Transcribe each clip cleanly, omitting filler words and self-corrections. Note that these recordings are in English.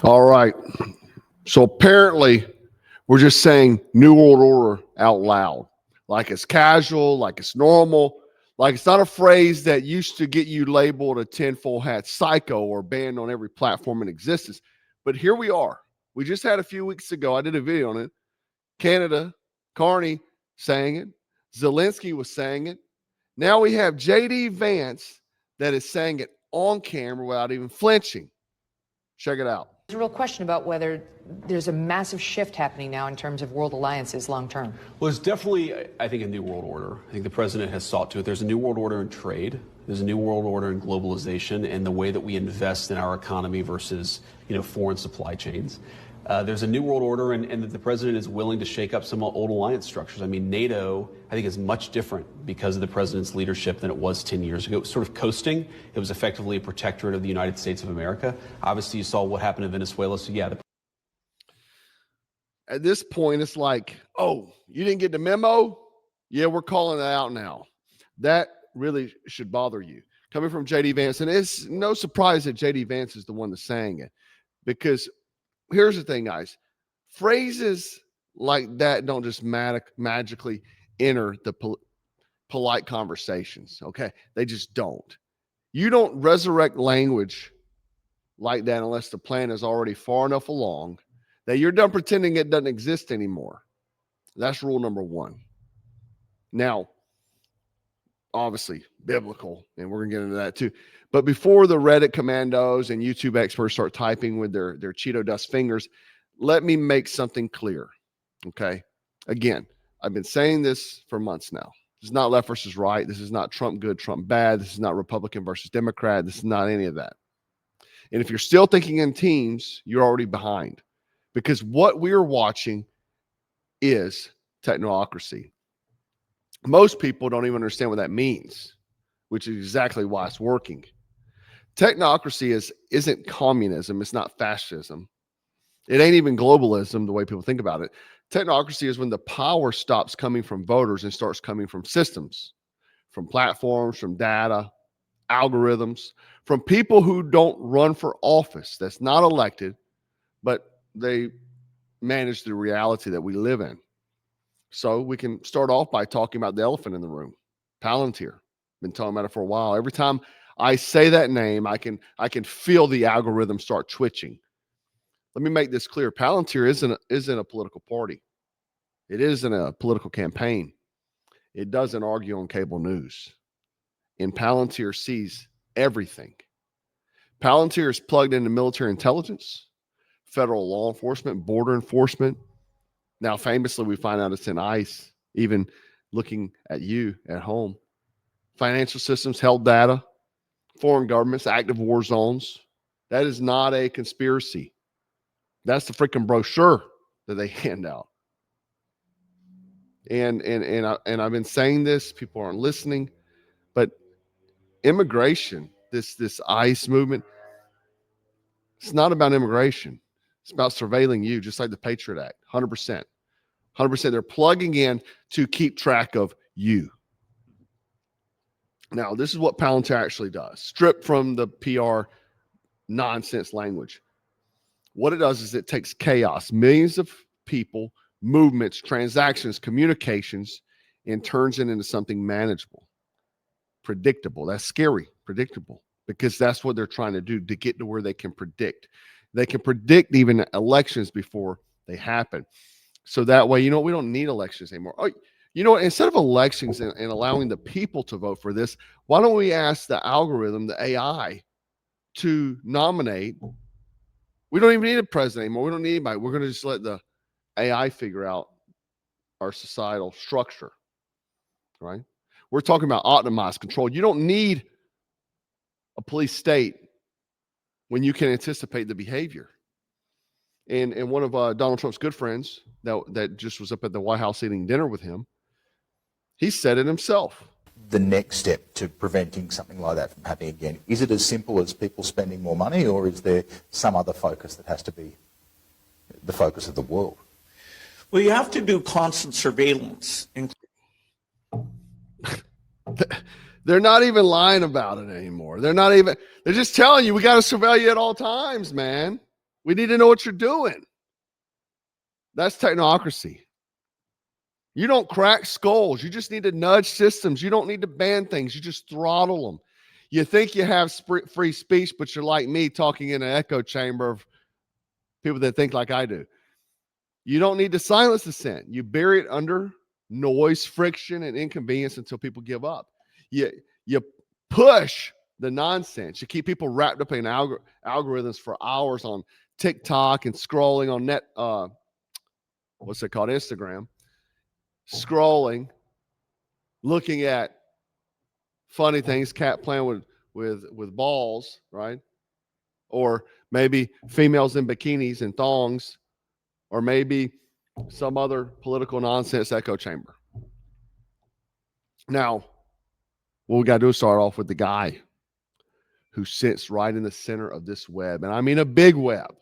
All right. So apparently we're just saying New World Order out loud, like it's casual, like it's normal, like it's not a phrase that used to get you labeled a tinfoil hat psycho or banned on every platform in existence. But here we are. We just had a few weeks ago, I did a video on it. Canada, Carney saying it. Zelensky was saying it. Now we have J.D. Vance that is saying it on camera without even flinching. Check it out. There's a real question about whether there's a massive shift happening now in terms of world alliances long term. Well, it's definitely, I think, a new world order. I think the president has sought to it. There's a new world order in trade. There's a new world order in globalization and the way that we invest in our economy versus, foreign supply chains. There's a new world order, and that the president is willing to shake up some old alliance structures. I mean, NATO, I think, is much different because of the president's leadership than it was 10 years ago. It was sort of coasting. It was effectively a protectorate of the United States of America. Obviously, you saw what happened in Venezuela. So, yeah. At this point, it's like, oh, you didn't get the memo? Yeah, we're calling it out now. That really should bother you. Coming from J.D. Vance, and it's no surprise that J.D. Vance is the one that's saying it, because here's the thing, guys. Phrases like that don't just magically enter the polite conversations, okay? They just don't. You don't resurrect language like that unless the plan is already far enough along that you're done pretending it doesn't exist anymore. That's rule number one. Now, obviously, biblical, and we're going to get into that too. But before the Reddit commandos and YouTube experts start typing with their Cheeto dust fingers, let me make something clear, okay? Again, I've been saying this for months now. This is not left versus right. This is not Trump good, Trump bad. This is not Republican versus Democrat. This is not any of that. And if you're still thinking in teams, you're already behind, because what we're watching is technocracy. Most people don't even understand what that means, which is exactly why it's working. Technocracy isn't communism. It's not fascism. It ain't even globalism the way people think about it. Technocracy is when the power stops coming from voters and starts coming from systems, from platforms, from data, algorithms, from people who don't run for office, that's not elected, but they manage the reality that we live in. So we can start off by talking about the elephant in the room, Palantir. Been talking about it for a while. Every time I say that name, I can feel the algorithm start twitching. Let me make this clear. Palantir isn't a political party. It isn't a political campaign. It doesn't argue on cable news. And Palantir sees everything. Palantir is plugged into military intelligence, federal law enforcement, border enforcement. Now, famously, we find out it's in ICE, even looking at you at home. Financial systems, health data, foreign governments, active war zones. That is not a conspiracy. That's the freaking brochure that they hand out. And I've been saying this, people aren't listening, but immigration, this ICE movement, it's not about immigration. It's about surveilling you, just like the Patriot Act, 100%. 100%. They're plugging in to keep track of you. Now, this is what Palantir actually does. Stripped from the PR nonsense language. What it does is it takes chaos, millions of people, movements, transactions, communications, and turns it into something manageable, predictable. That's scary, predictable, because that's what they're trying to do, to get to where they can predict. They can predict even elections before they happen. So that way, we don't need elections anymore. Oh, you know what? Instead of elections and allowing the people to vote for this, why don't we ask the algorithm, the AI, to nominate? We don't even need a president anymore. We don't need anybody. We're going to just let the AI figure out our societal structure, right? We're talking about optimized control. You don't need a police state when you can anticipate the behavior. And one of Donald Trump's good friends that just was up at the White House eating dinner with him, he said it himself. The next step to preventing something like that from happening again? Is it as simple as people spending more money, or is there some other focus that has to be the focus of the world? Well, you have to do constant surveillance. They're not even lying about it anymore. They're just telling you, we got to surveil you at all times, man. We need to know what you're doing. That's technocracy. You don't crack skulls. You just need to nudge systems. You don't need to ban things. You just throttle them. You think you have free speech, but you're like me talking in an echo chamber of people that think like I do. You don't need to silence dissent. You bury it under noise, friction, and inconvenience until people give up. You push the nonsense. You keep people wrapped up in algorithms for hours on TikTok and scrolling on what's it called? Instagram. Scrolling, looking at funny things, cat playing with balls, right? Or maybe females in bikinis and thongs, or maybe some other political nonsense echo chamber. Now, what we got to do is start off with the guy who sits right in the center of this web. And I mean a big web,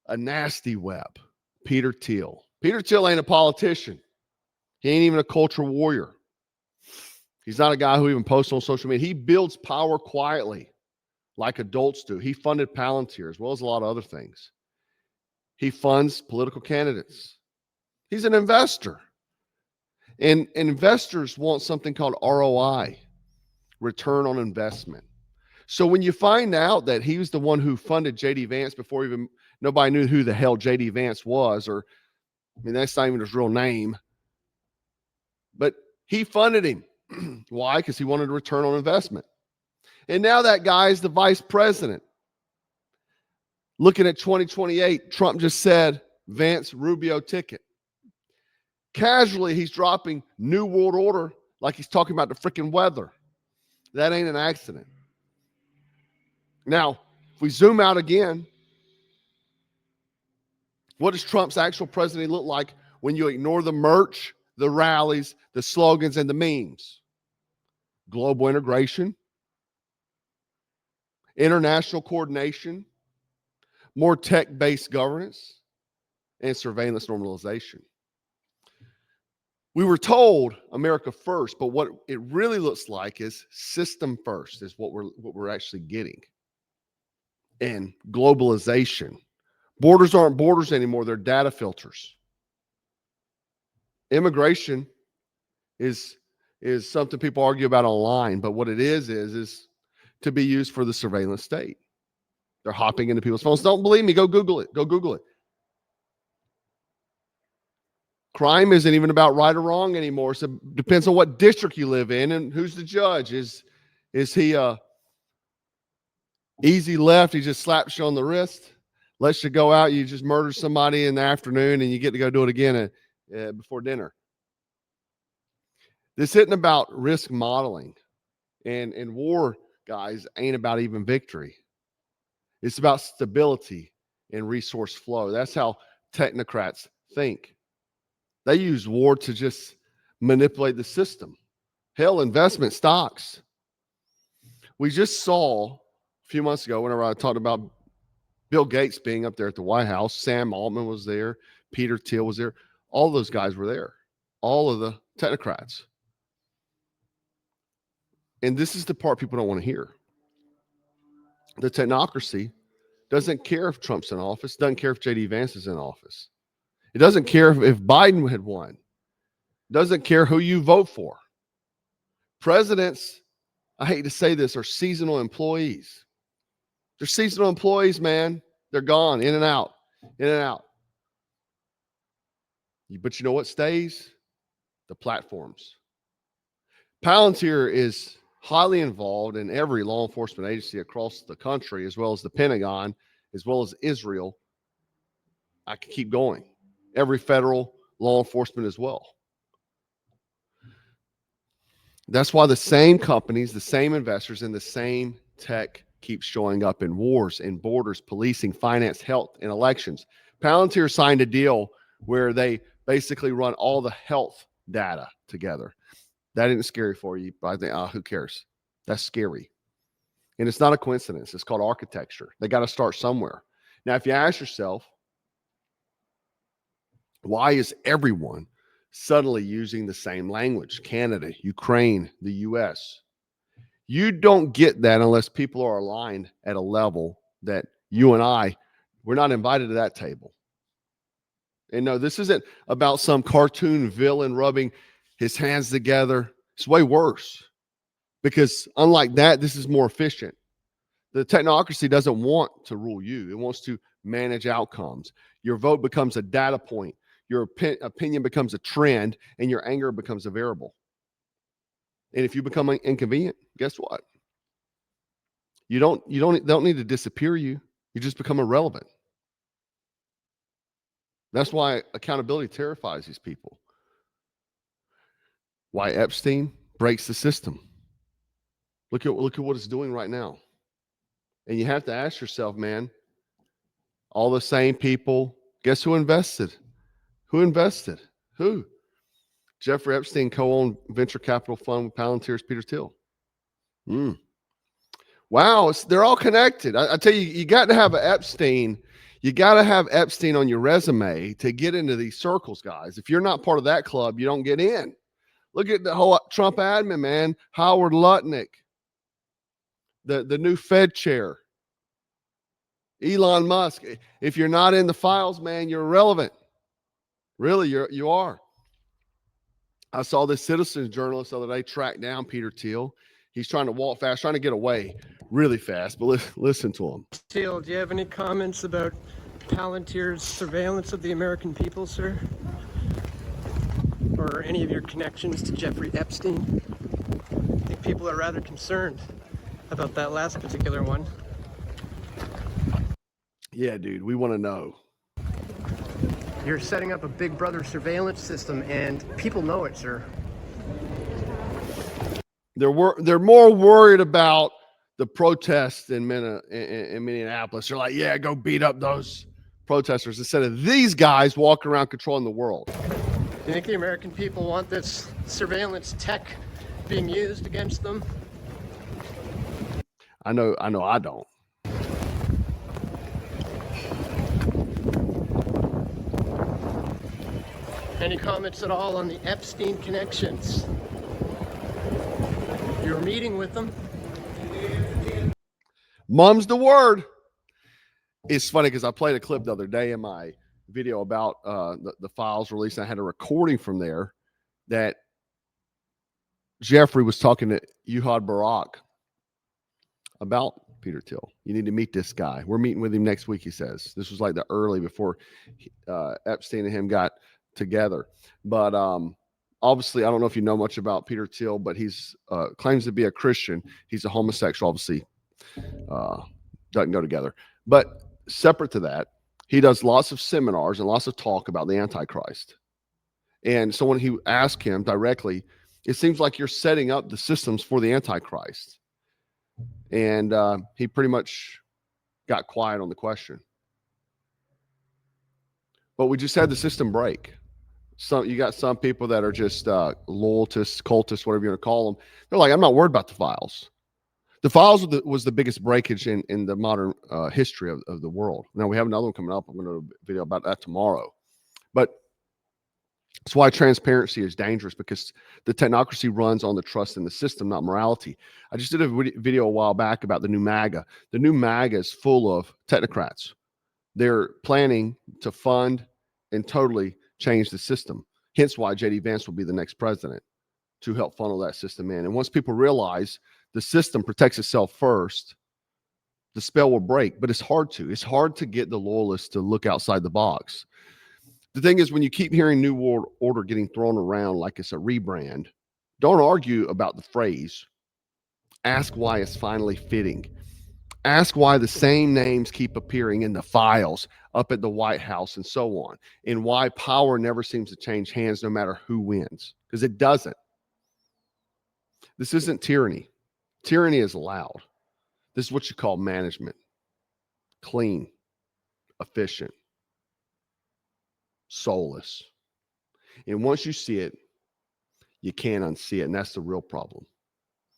a nasty web, Peter Thiel. Peter Thiel ain't a politician. He ain't even a culture warrior. He's not a guy who even posts on social media. He builds power quietly like adults do. He funded Palantir as well as a lot of other things. He funds political candidates. He's an investor. And investors want something called ROI, return on investment. So when you find out that he was the one who funded J.D. Vance before even nobody knew who the hell J.D. Vance was, or, I mean, that's not even his real name, but he funded him. Why? Because he wanted a return on investment. And now that guy is the vice president. Looking at 2028, Trump just said Vance Rubio ticket. Casually, he's dropping New World Order like he's talking about the freaking weather. That ain't an accident. Now, if we zoom out again, what does Trump's actual presidency look like when you ignore the merch, the rallies, the slogans, and the memes? Global integration, international coordination, more tech-based governance, and surveillance normalization. We were told America first, but what it really looks like is system first is what we're actually getting. And globalization. Borders aren't borders anymore, they're data filters. Immigration is something people argue about online, but what it is to be used for the surveillance state. They're hopping into people's phones. Don't believe me, go Google it. Go Google it. Crime isn't even about right or wrong anymore. So it depends on what district you live in and who's the judge. Is he easy left? He just slaps you on the wrist, lets you go out. You just murder somebody in the afternoon, and you get to go do it again before dinner. This isn't about risk modeling, and war, guys, ain't about even victory. It's about stability and resource flow. That's how technocrats think. They use war to just manipulate the system. Hell, investment stocks. We just saw a few months ago, whenever I talked about Bill Gates being up there at the White House, Sam Altman was there, Peter Thiel was there. All those guys were there. All of the technocrats. And this is the part people don't want to hear. The technocracy doesn't care if Trump's in office, doesn't care if J.D. Vance is in office. It doesn't care if Biden had won. It doesn't care who you vote for. Presidents, I hate to say this, are seasonal employees. They're seasonal employees, man. They're gone, in and out, in and out. But you know what stays? The platforms. Palantir is highly involved in every law enforcement agency across the country, as well as the Pentagon, as well as Israel. I can keep going. Every federal law enforcement as well. That's why the same companies, the same investors, and the same tech keep showing up in wars, in borders, policing, finance, health, and elections. Palantir signed a deal where they basically run all the health data together. That isn't scary for you, but I think, who cares? That's scary. And it's not a coincidence. It's called architecture. They got to start somewhere. Now, if you ask yourself, why is everyone suddenly using the same language? Canada, Ukraine, the US. You don't get that unless people are aligned at a level that you and we're not invited to that table. And no, this isn't about some cartoon villain rubbing his hands together. It's way worse, because unlike that, this is more efficient. The technocracy doesn't want to rule you. It wants to manage outcomes. Your vote becomes a data point. Your opinion becomes a trend, and your anger becomes a variable. And if you become inconvenient, guess what? They don't need to disappear you. You just become irrelevant. That's why accountability terrifies these people. Why Epstein breaks the system. Look at what it's doing right now. And you have to ask yourself, man, all the same people, guess who invested? Who invested? Who? Jeffrey Epstein co-owned venture capital fund with Palantir's Peter Thiel. Wow, they're all connected. I tell you, you got to have an Epstein. You got to have Epstein on your resume to get into these circles, guys. If you're not part of that club, you don't get in. Look at the whole Trump admin, man. Howard Lutnick, the new Fed chair. Elon Musk. If you're not in the files, man, you're irrelevant. Really, you are. I saw this citizen journalist the other day track down Peter Thiel. He's trying to walk fast, trying to get away really fast, but listen to him. Thiel, do you have any comments about Palantir's surveillance of the American people, sir? Or any of your connections to Jeffrey Epstein? I think people are rather concerned about that last particular one. Yeah, dude, we want to know. You're setting up a Big Brother surveillance system, and people know it, sir. They're more worried about the protests in Minneapolis. They're like, yeah, go beat up those protesters instead of these guys walking around controlling the world. Do you think the American people want this surveillance tech being used against them? I know I don't. Any comments at all on the Epstein connections? You're meeting with them. Mum's the word. It's funny because I played a clip the other day in my video about the files released. I had a recording from there that Jeffrey was talking to Yuhad Barak about Peter Thiel. You need to meet this guy. We're meeting with him next week, he says. This was like the early before Epstein and him got together. But obviously, I don't know if you know much about Peter Thiel, but he's claims to be a Christian. He's a homosexual, obviously. Doesn't go together. But separate to that, he does lots of seminars and lots of talk about the Antichrist. And so when he asked him directly, it seems like you're setting up the systems for the Antichrist. And he pretty much got quiet on the question. But we just had the system break. You got some people that are just loyalists, cultists, whatever you want to call them. They're like, I'm not worried about the files. The files was the biggest breakage in the modern history of the world. Now, we have another one coming up. I'm going to do a video about that tomorrow. But that's why transparency is dangerous, because the technocracy runs on the trust in the system, not morality. I just did a video a while back about the new MAGA. The new MAGA is full of technocrats. They're planning to fund and totally change the system. Hence why J.D. Vance will be the next president, to help funnel that system in. And once people realize the system protects itself first, the spell will break. But it's hard to. It's hard to get the loyalists to look outside the box. The thing is, when you keep hearing New World Order getting thrown around like it's a rebrand, don't argue about the phrase. Ask why it's finally fitting. Ask why the same names keep appearing in the files up at the White House and so on, and why power never seems to change hands no matter who wins, because it doesn't. This isn't tyranny. Tyranny is loud. This is what you call management. Clean, efficient, soulless. And once you see it, you can't unsee it, and that's the real problem.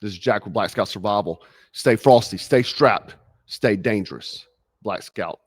This is Jack with Black Scout Survival. Stay frosty, stay strapped, stay dangerous. Black Scout